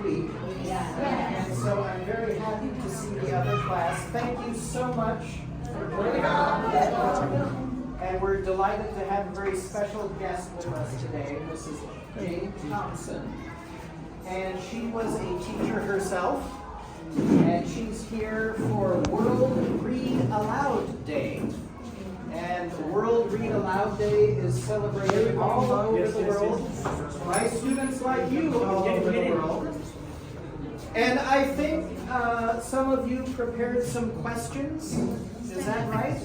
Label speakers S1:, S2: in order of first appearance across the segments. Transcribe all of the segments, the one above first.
S1: week. And so I'm very happy to see the other class. Thank you so much for joining us. And we're delighted to have a very special guest with us today, Mrs. Jane Thompson. And she was a teacher herself, and she's here for World Read Aloud Day. And World Read Aloud Day is celebrated all over the world by students like you all over the world. And I think some of you prepared some questions. Is that right?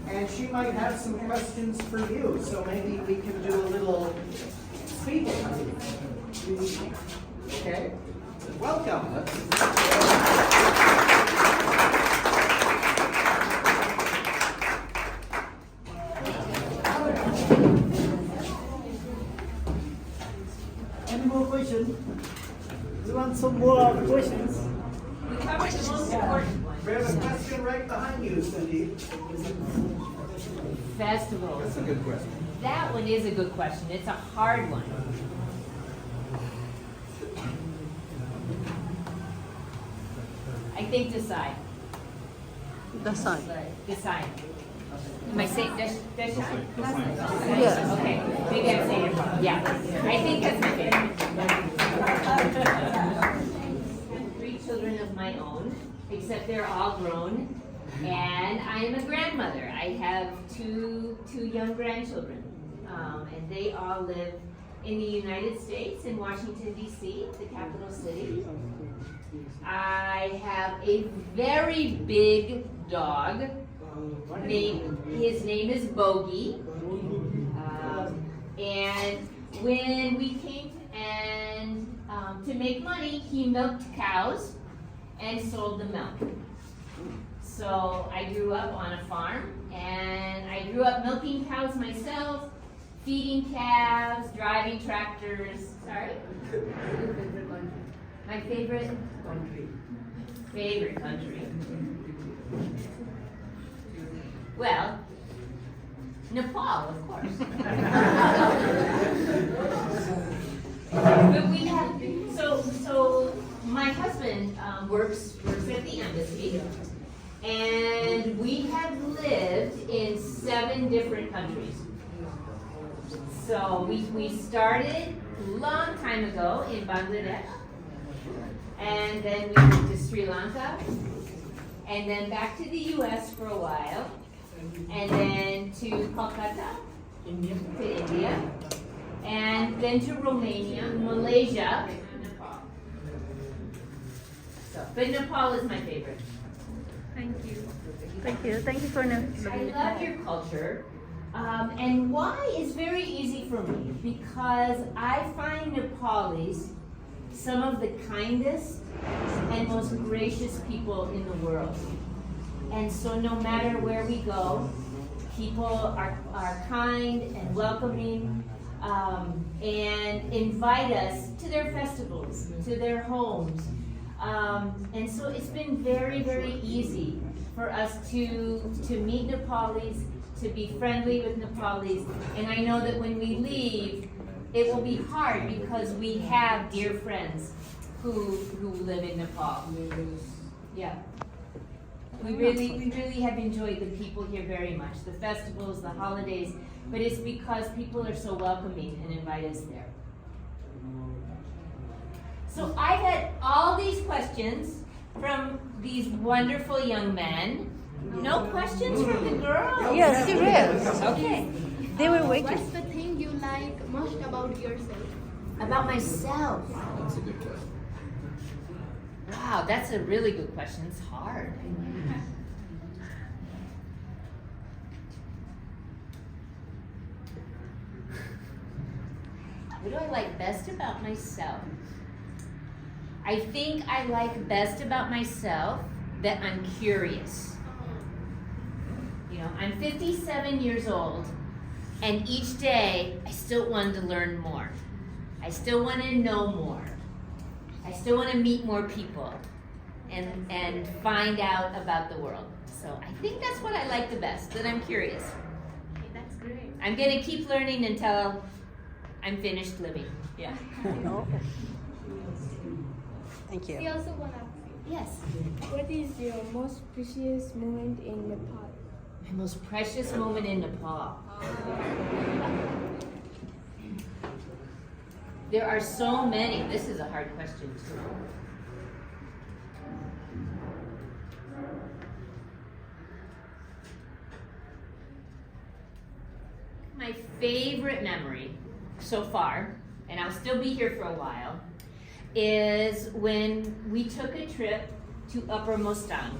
S1: And she might have some questions for you, so maybe we can do a little speaking. Okay? Welcome.
S2: Any more questions? We want some more questions.
S3: We covered the most important one.
S1: We have a question right behind you, Cindy.
S3: Festivals.
S1: That's a good question.
S3: That one is a good question. It's a hard one. I think decide.
S2: Decide.
S3: Decide. Am I saying decide?
S2: Yes.
S3: Okay. Maybe I'm saying it wrong. Yeah. I think that's my favorite. 3 children of my own, except they're all grown. And I am a grandmother. I have two young grandchildren. And they all live in the United States, in Washington, D.C., the capital city. I have a very big dog. His name is Bogey. And when we came to make money, he milked cows and sold the milk. So I grew up on a farm, and I grew up milking cows myself, feeding calves, driving tractors. Sorry? My favorite country. Favorite country. Well, Nepal, of course. But we have, so my husband works at the embassy, and we have lived in 7 different countries. So we started a long time ago in Bangladesh, and then we went to Sri Lanka, and then back to the U.S. for a while, and then to Kolkata, to India, and then to Romania, Malaysia, Nepal. But Nepal is my favorite.
S4: Thank you.
S2: Thank you. Thank you for
S3: I love your culture. And why is very easy for me, because I find Nepalis some of the kindest and most gracious people in the world. And so no matter where we go, people are kind and welcoming, and invite us to their festivals, to their homes. And so it's been very, very easy for us to meet Nepalis, to be friendly with Nepalis. And I know that when we leave, it will be hard because we have dear friends who live in Nepal. Yeah. We really have enjoyed the people here very much, the festivals, the holidays, but it's because people are so welcoming and invite us there. So I've had all these questions from these wonderful young men. No questions from the girls?
S2: Yes, there is.
S3: Okay.
S2: They were waiting.
S4: What's the thing you like most about yourself?
S3: About myself.
S1: That's a good question.
S3: Wow, that's a really good question. It's hard. What do I like best about myself? I think I like best about myself that I'm curious. You know, I'm 57 years old, and each day I still want to learn more. I still want to know more. I still want to meet more people and find out about the world. So I think that's what I like the best, that I'm curious.
S4: Okay, that's great.
S3: I'm going to keep learning until I'm finished living. Yeah.
S2: Thank you.
S4: We also want to ask you.
S3: Yes.
S4: What is your most precious moment in Nepal?
S3: My most precious moment in Nepal. There are so many. This is a hard question too. My favorite memory so far, and I'll still be here for a while, is when we took a trip to Upper Mustang.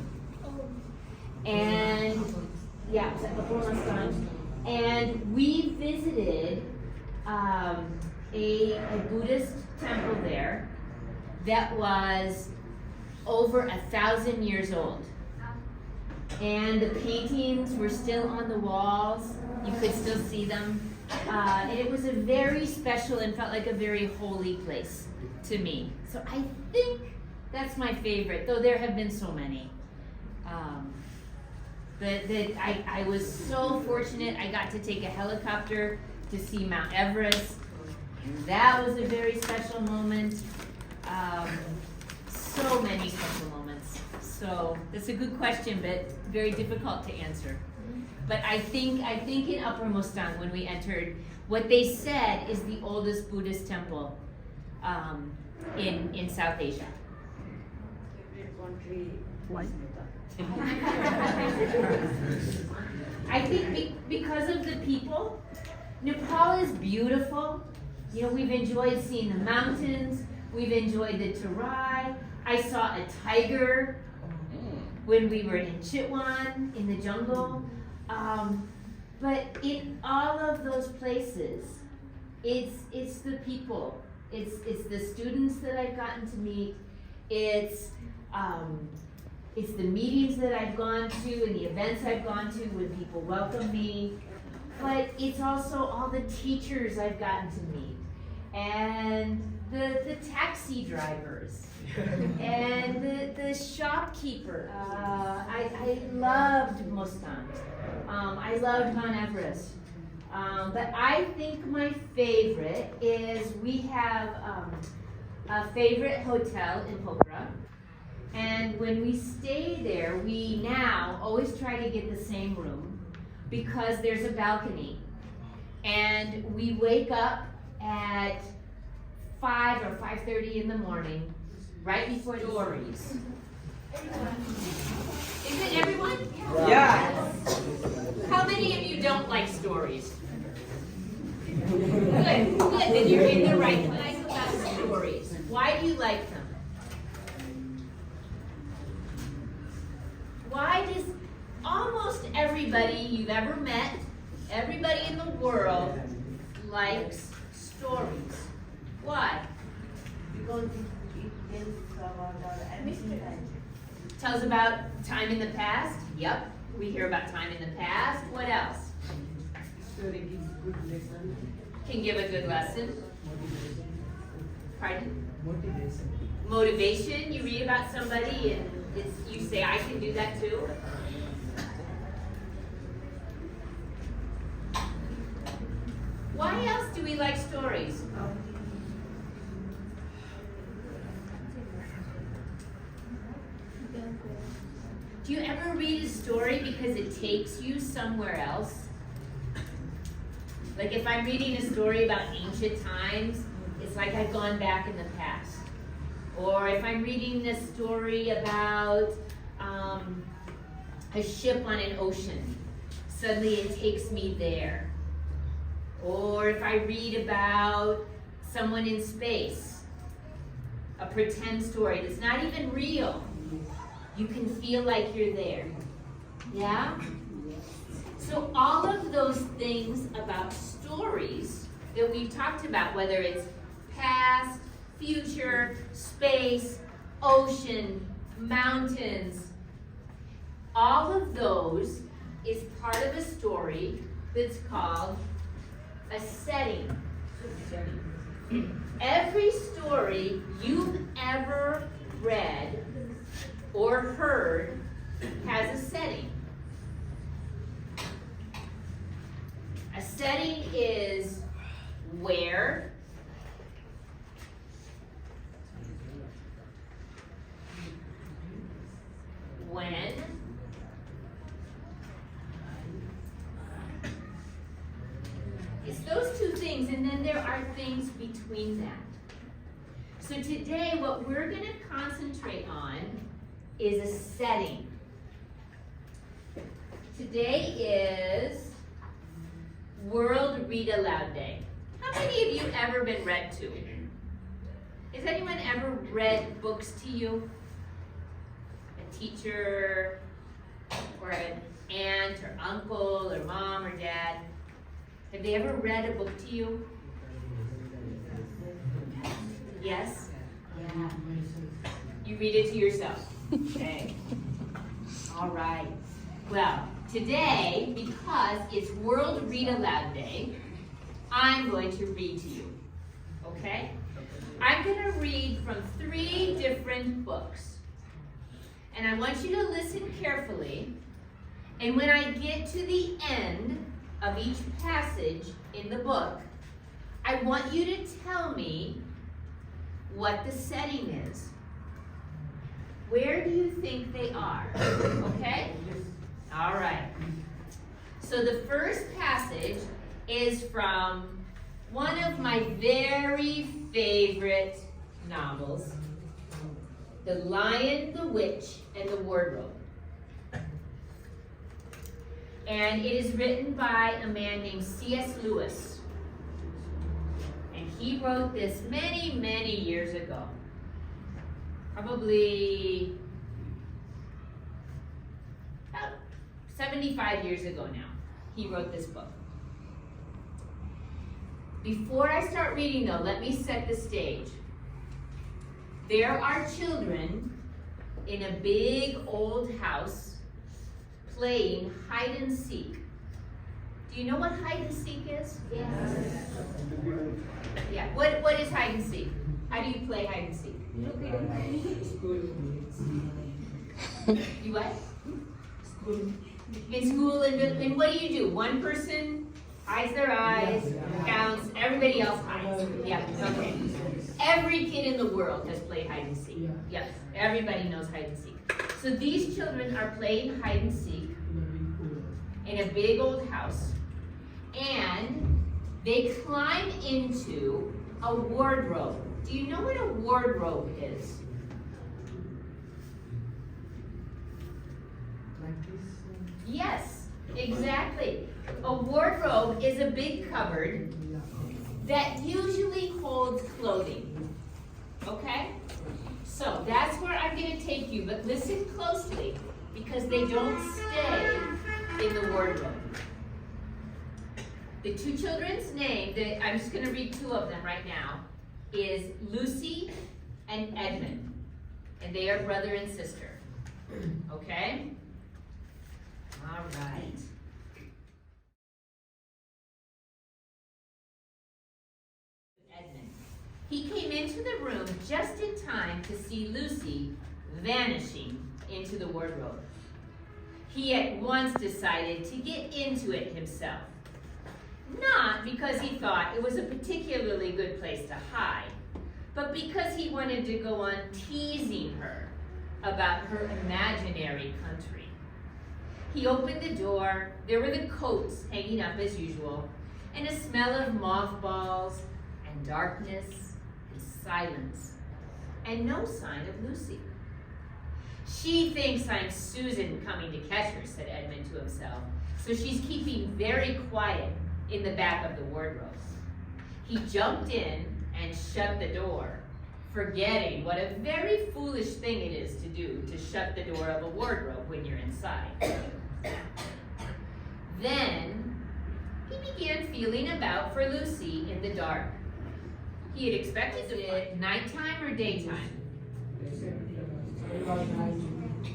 S3: And yeah, it's at Upper Mustang. And we visited a Buddhist temple there that was over 1,000 years old. And the paintings were still on the walls. You could still see them. And it was a very special and felt like a very holy place to me. So I think that's my favorite, though there have been so many. I was so fortunate. I got to take a helicopter to see Mount Everest. And that was a very special moment. So many special moments. So that's a good question, but very difficult to answer. But I think in Upper Mustang, when we entered, what they said is the oldest Buddhist temple in South Asia. I think because of the people, Nepal is beautiful. You know, we've enjoyed seeing the mountains. We've enjoyed the Terai. I saw a tiger when we were in Chitwan, in the jungle. But in all of those places, it's the people. It's the students that I've gotten to meet. It's the meetings that I've gone to and the events I've gone to when people welcome me. But it's also all the teachers I've gotten to meet. And the taxi drivers. And the shopkeeper. I loved Mustang. I loved Mount Everest. But I think my favorite is we have a favorite hotel in Pokhara. And when we stay there, we now always try to get the same room because there's a balcony. And we wake up at 5 or 5:30 in the morning, right before stories. Is it everyone?
S1: Yeah.
S3: How many of you don't like stories? Good, then you're in the right place about stories. Why do you like them? Why does almost everybody you've ever met, everybody in the world, likes stories? Why? Tells about time in the past. Yep, we hear about time in the past. What else?
S1: Story gives good lesson.
S3: Can give a good lesson. Pardon?
S1: Motivation.
S3: Motivation. You read about somebody and you say, I can do that too. Why else do we like stories? Do you ever read a story because it takes you somewhere else? Like if I'm reading a story about ancient times, it's like I've gone back in the past. Or if I'm reading a story about a ship on an ocean, suddenly it takes me there. Or if I read about someone in space, a pretend story that's not even real, you can feel like you're there. Yeah? So all of those things about stories that we've talked about, whether it's past, future, space, ocean, mountains, all of those is part of a story that's called a setting. Every story you've ever read or heard has a setting. A setting is where things, and then there are things between that. So today, what we're going to concentrate on is a setting. Today is World Read Aloud Day. How many of you ever been read to? Has anyone ever read books to you? A teacher, or an aunt, or uncle, or mom, or dad? Have they ever read a book to you? Yes? Yeah. You read it to yourself. Okay. All right. Well, today, because it's World Read Aloud Day, I'm going to read to you. Okay? I'm going to read from 3 different books. And I want you to listen carefully. And when I get to the end of each passage in the book, I want you to tell me what the setting is. Where do you think they are? Okay? All right. So the first passage is from one of my very favorite novels, The Lion, the Witch, and the Wardrobe. And it is written by a man named C.S. Lewis. And he wrote this many, many years ago. Probably about 75 years ago now, he wrote this book. Before I start reading though, let me set the stage. There are children in a big old house playing hide and seek. Do you know what hide and seek is? Yes. Yeah, what is hide and seek? How do you play hide and seek? You what? In school, and what do? One person hides their eyes, counts, everybody else hides. Yeah, okay. Every kid in the world has played hide and seek. Yes, everybody knows hide and seek. So these children are playing hide and seek in a big old house, and they climb into a wardrobe. Do you know what a wardrobe is? Yes, exactly. A wardrobe is a big cupboard that usually holds clothing. Okay? So that's where I'm going to take you, but listen closely because they don't stay in the wardrobe. The 2 children's name, I'm just going to read 2 of them right now, is Lucy and Edmund. And they are brother and sister. Okay? All right. Edmund. He came into the room just in time to see Lucy vanishing into the wardrobe. He at once decided to get into it himself. Not because he thought it was a particularly good place to hide, but because he wanted to go on teasing her about her imaginary country. He opened the door. There were the coats hanging up as usual, and a smell of mothballs and darkness and silence, and no sign of Lucy. She thinks I'm Susan coming to catch her, said Edmund to himself, so she's keeping very quiet in the back of the wardrobe. He jumped in and shut the door, forgetting what a very foolish thing it is to do to shut the door of a wardrobe when you're inside. Then he began feeling about for Lucy in the dark. He had expected to find nighttime or daytime.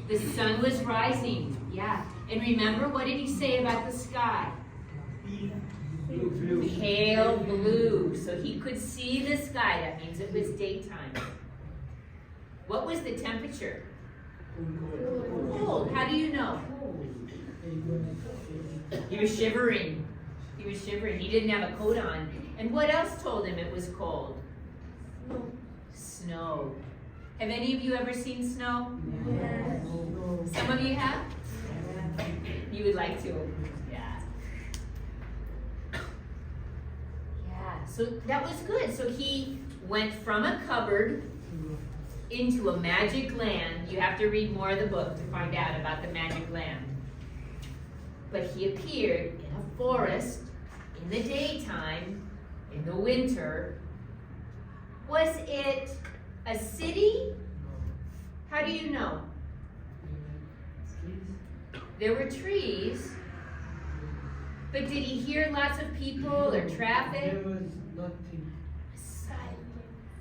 S3: The sun was rising, yeah. And remember, what did he say about the sky? Pale blue, so he could see the sky. That means it was daytime. What was the temperature? Cold. How do you know? He was shivering. He was shivering. He didn't have a coat on. And what else told him it was cold? Snow. Have any of you ever seen snow? Yes. Some of you have? You would like to? Yeah. Yeah. so that was good. So he went from a cupboard into a magic land. You have to read more of the book to find out about the magic land. But he appeared in a forest in the daytime, in the winter. Was it a city? How do you know? There were trees. But did he hear lots of people or traffic?
S5: There was nothing.
S3: Silent.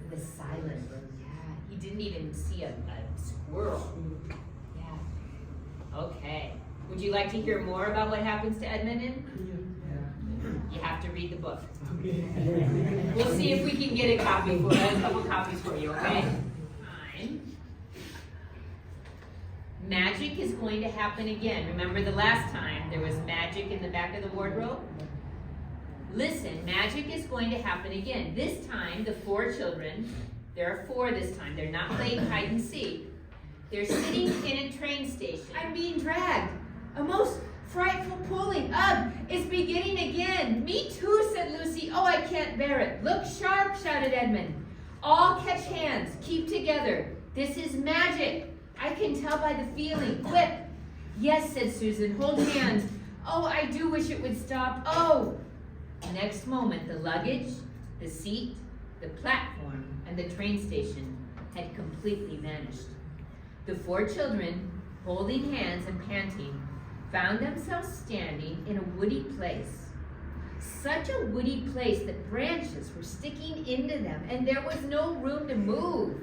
S3: It was silent. Yeah. He didn't even see a squirrel. Yeah. Okay. Would you like to hear more about what happens to Edmonton? You have to read the book. We'll see if we can get a couple copies for you, okay? Fine. Magic is going to happen again. Remember the last time there was magic in the back of the wardrobe? Listen, magic is going to happen again. This time, the 4 children, there are 4 this time. They're not playing hide and seek. They're sitting in a train station. I'm being dragged. A most frightful pulling. Ugh, it's beginning again. Me too, said Lucy. Oh, I can't bear it. Look sharp, shouted Edmund. All catch hands. Keep together. This is magic. I can tell by the feeling. Quick. Yes, said Susan. Hold hands. Oh, I do wish it would stop. Oh. Next moment, the luggage, the seat, the platform, and the train station had completely vanished. The 4 children, holding hands and panting, found themselves standing in a woody place. Such a woody place that branches were sticking into them, and there was no room to move.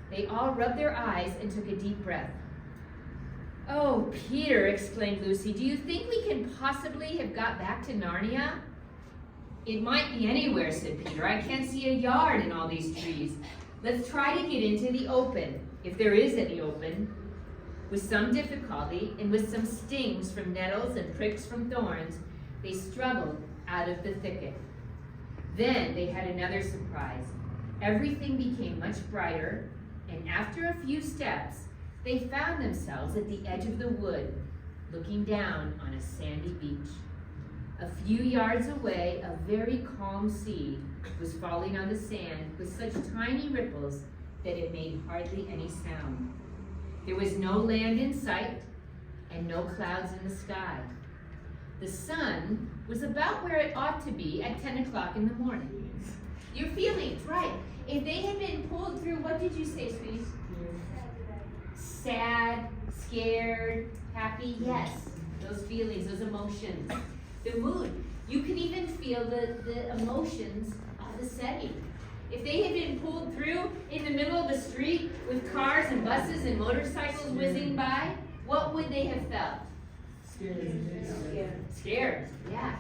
S3: They all rubbed their eyes and took a deep breath. Oh, Peter, exclaimed Lucy, do you think we can possibly have got back to Narnia? It might be anywhere, said Peter. I can't see a yard in all these trees. Let's try to get into the open, if there is any open. With some difficulty, and with some stings from nettles and pricks from thorns, they struggled out of the thicket. Then they had another surprise. Everything became much brighter, and after a few steps, they found themselves at the edge of the wood, looking down on a sandy beach. A few yards away, a very calm sea was falling on the sand with such tiny ripples that it made hardly any sound. There was no land in sight and no clouds in the sky. The sun was about where it ought to be at 10 o'clock in the morning. Your feelings, right. If they had been pulled through, what did you say, sweetie? Sad, scared, happy, yes. Those feelings, those emotions. The mood. You can even feel the emotions of the setting. If they had been pulled through in the middle of the street with cars and buses and motorcycles whizzing by, what would they have felt? Scared, yeah.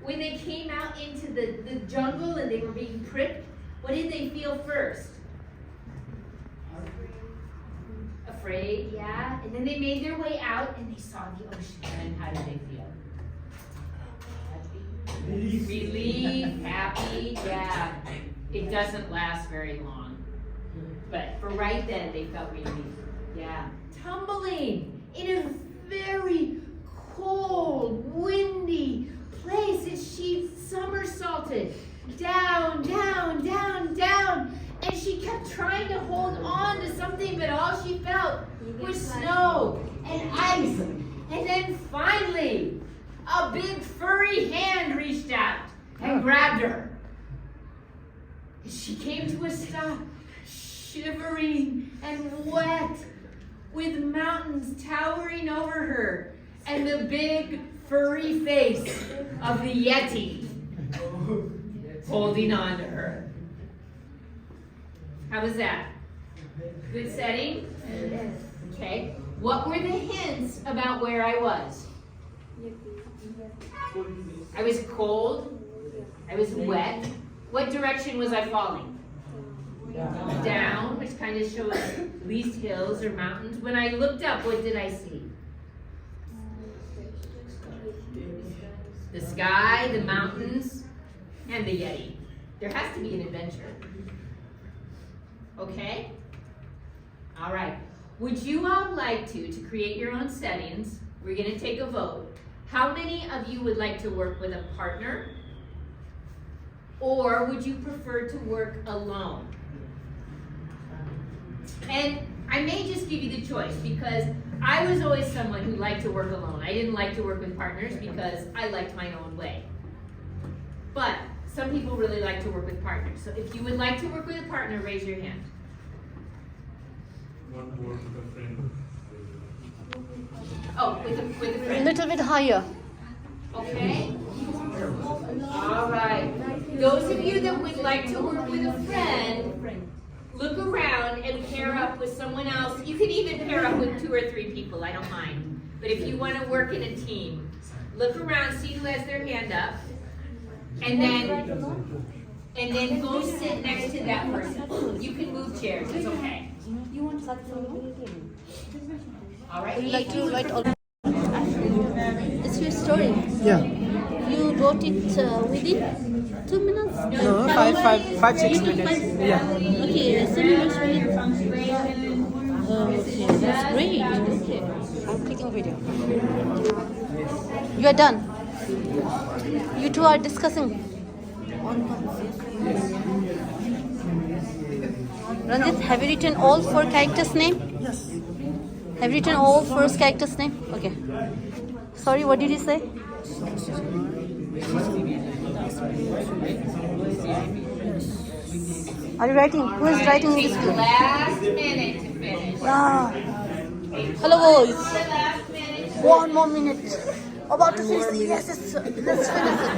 S3: When they came out into the jungle and they were being pricked, what did they feel first? Afraid, yeah. And then they made their way out and they saw the ocean. And how did they feel? Relief, happy, yeah. It doesn't last very long. But for right then, they felt relief. Yeah. Tumbling in a very cold, windy place as she somersaulted down, down, down, down. And she kept trying to hold on to something, but all she felt was snow and ice. And then finally, a big furry hand reached out and grabbed her. She came to a stop, shivering and wet, with mountains towering over her and the big furry face of the Yeti holding on to her. How was that? Good setting? Okay. What were the hints about where I was? I was cold. I was wet. What direction was I falling? Down, which kind of shows least hills or mountains. When I looked up, what did I see? The sky, the mountains, and the Yeti. There has to be an adventure. Okay? All right. Would you all like to create your own settings? We're going to take a vote. How many of you would like to work with a partner? Or would you prefer to work alone? And I may just give you the choice because I was always someone who liked to work alone. I didn't like to work with partners because I liked my own way. But some people really like to work with partners. So if you would like to work with a partner, raise your hand.
S5: Want to work with a friend.
S3: Oh, with a friend.
S2: Little bit higher.
S3: Okay? All right. Those of you that would like to work with a friend, look around and pair up with someone else. You can even pair up with 2 or 3 people, I don't mind. But if you want to work in a team, look around, see who has their hand up, and then go sit next to that person. You can move chairs, it's okay. All right.
S2: Would you like to write all? It's your story.
S1: Yeah.
S2: You wrote it within 2 minutes?
S1: No, 6 minutes. Yeah.
S2: Okay, 7 minutes. Okay, that's great. Okay, I'm clicking video. You are done. You two are discussing. Ranjit, have you written all 4 characters' name?
S1: Yes.
S2: Have you written all 4 characters' name? Okay. Sorry, what did you say? Are you writing? Who is writing in this
S3: Take the
S2: group?
S3: last minute to finish.
S2: Ah. Hello, boys.
S3: The last minute.
S2: 1 more minute. About to finish. Yes, let's finish it.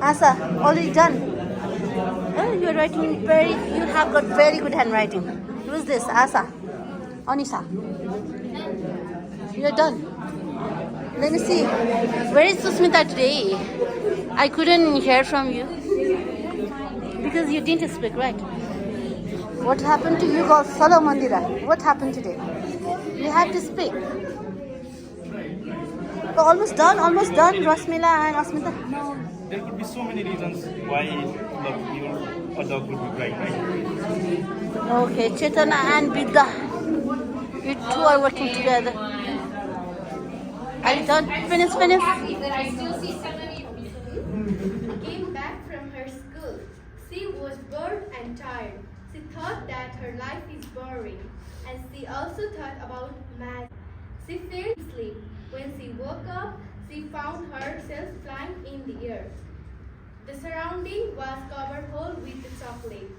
S2: Asa, already done. Oh, you're writing you have got very good handwriting. Who is this? Asa. Anisa. You're done. Let me see. Where is Susmita today? I couldn't hear from you. Because you didn't speak, right? What happened to you girls? Follow Mandira. What happened today? You have to speak. We're almost done, Rosmila and Asmita.
S5: There could be so many reasons why a dog would be bright, right?
S2: Okay, Chetana and Bidda. You two are working together. Are you done? Finish.
S3: Happy that I still see some of you.
S6: Came back from her school. She was bored and tired. She thought that her life is boring, and she also thought about math. She fell asleep. When she woke up, she found herself flying in the air. The surrounding was covered whole with chocolate.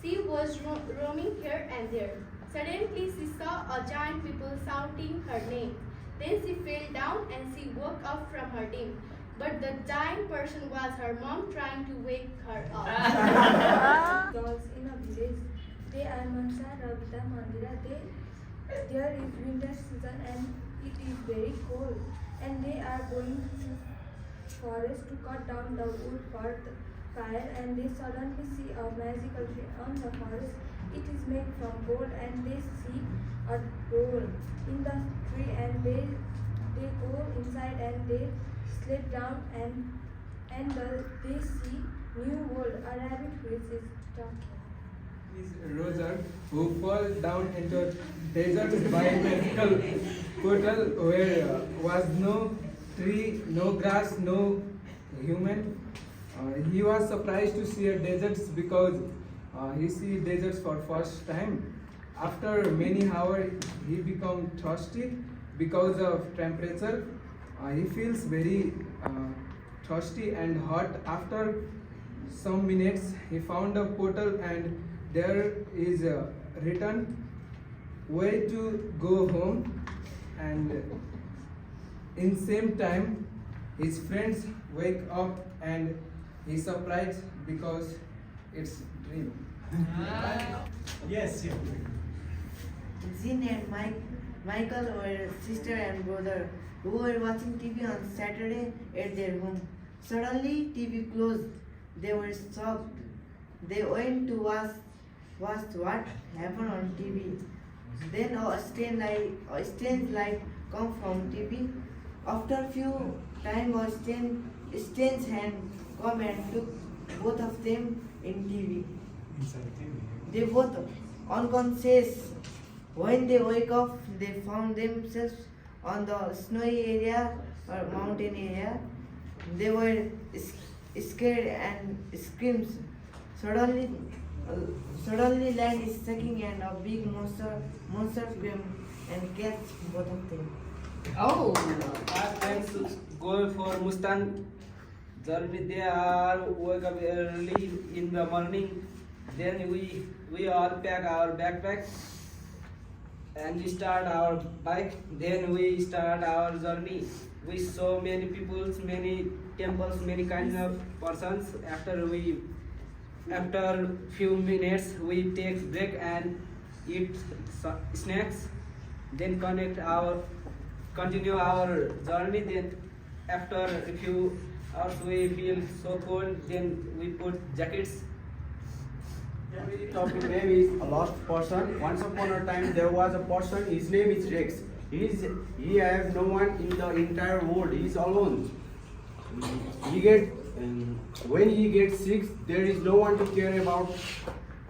S6: She was roaming here and there. Suddenly, she saw a giant people shouting her name. Then she fell down and she woke up from her dream. But the giant person was her mom trying to wake her up.
S4: Dolls in a village. They are Mansa, Ravita, Mandira. There is winter season and it is very cold. And they are going to forest to cut down the wood for the fire. And they suddenly see a magical tree on the forest. It is made from gold and they see a door in the tree and they go inside and they slip down and they see new world, a rabbit which is talking.
S7: Is Roger who fell down into desert by a magical portal where was no tree, no grass, no human. He was surprised to see a deserts because he see deserts for first time. After many hours, he become thirsty because of temperature. He feels very thirsty and hot. After some minutes, he found a portal and there is a written way to go home. And in same time, his friends wake up and he's surprised because it's dream.
S5: Yes, yeah.
S8: Jean and Michael were sister and brother who were watching TV on Saturday at their home. Suddenly, TV closed. They were shocked. They went to watch what happened on TV. Then a strange light come from TV. After few time, a strange hand come and took both of them in TV. They both unconscious. When they wake up, they found themselves on the snowy area or mountain area. They were scared and screams. Suddenly, suddenly land is shaking and a big monster came and catch both of them.
S3: Oh.
S7: Our friends go for Mustang journey. They are wake up early in the morning. Then we all pack our backpacks and we start our bike. Then we start our journey. We saw many peoples, many temples, many kinds of persons. After few minutes, we take break and eat snacks. Then continue our journey. Then after a few hours, we feel so cold. Then we put jackets.
S9: Topic name is a lost person. Once upon a time there was a person, his name is Rex. He have no one in the entire world, he is alone. When he gets sick, there is no one to care about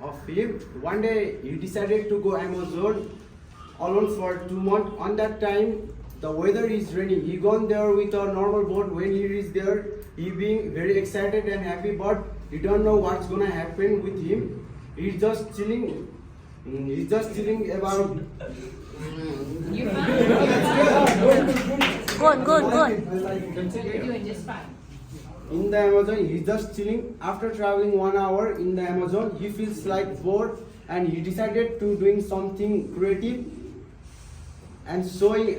S9: of him. One day he decided to go Amazon alone for 2 months. On that time the weather is rainy. He gone there with a normal boat. When he reached there, he being very excited and happy, but he don't know what's gonna happen with him. He's just chilling. He's just chilling about.
S3: You're fine.
S2: Go on.
S3: You're doing just fine.
S9: In the Amazon, he's just chilling. After traveling 1 hour in the Amazon, he feels like bored and he decided to doing something creative. And so he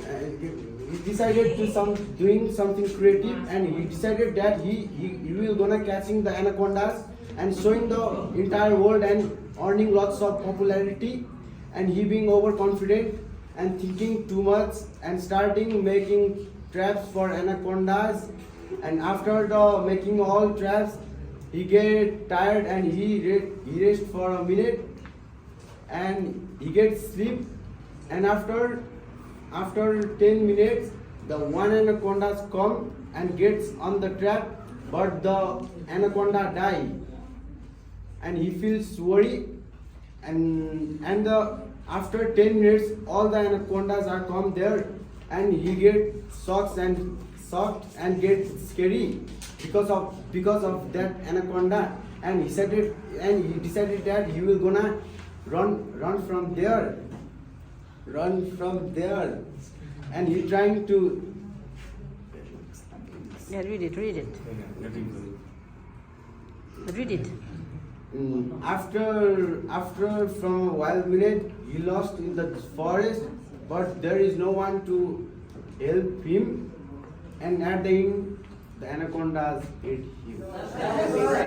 S9: decided to doing something creative, and he decided that he will gonna catching the anacondas and showing the entire world and earning lots of popularity. And he being overconfident and thinking too much and starting making traps for anacondas. And after the making all traps, he get tired and he rest for a minute and he gets sleep. And after 10 minutes, the one anacondas come and gets on the trap, but the anaconda die. And he feels worried, and after 10 minutes, all the anacondas are come there, and he get shocked and get scary because of that anaconda. And he decided that he will gonna run from there, and he trying to.
S2: Yeah, read it. Read it.
S9: After from a while minute, he lost in the forest, but there is no one to help him, and at the end the anacondas ate him.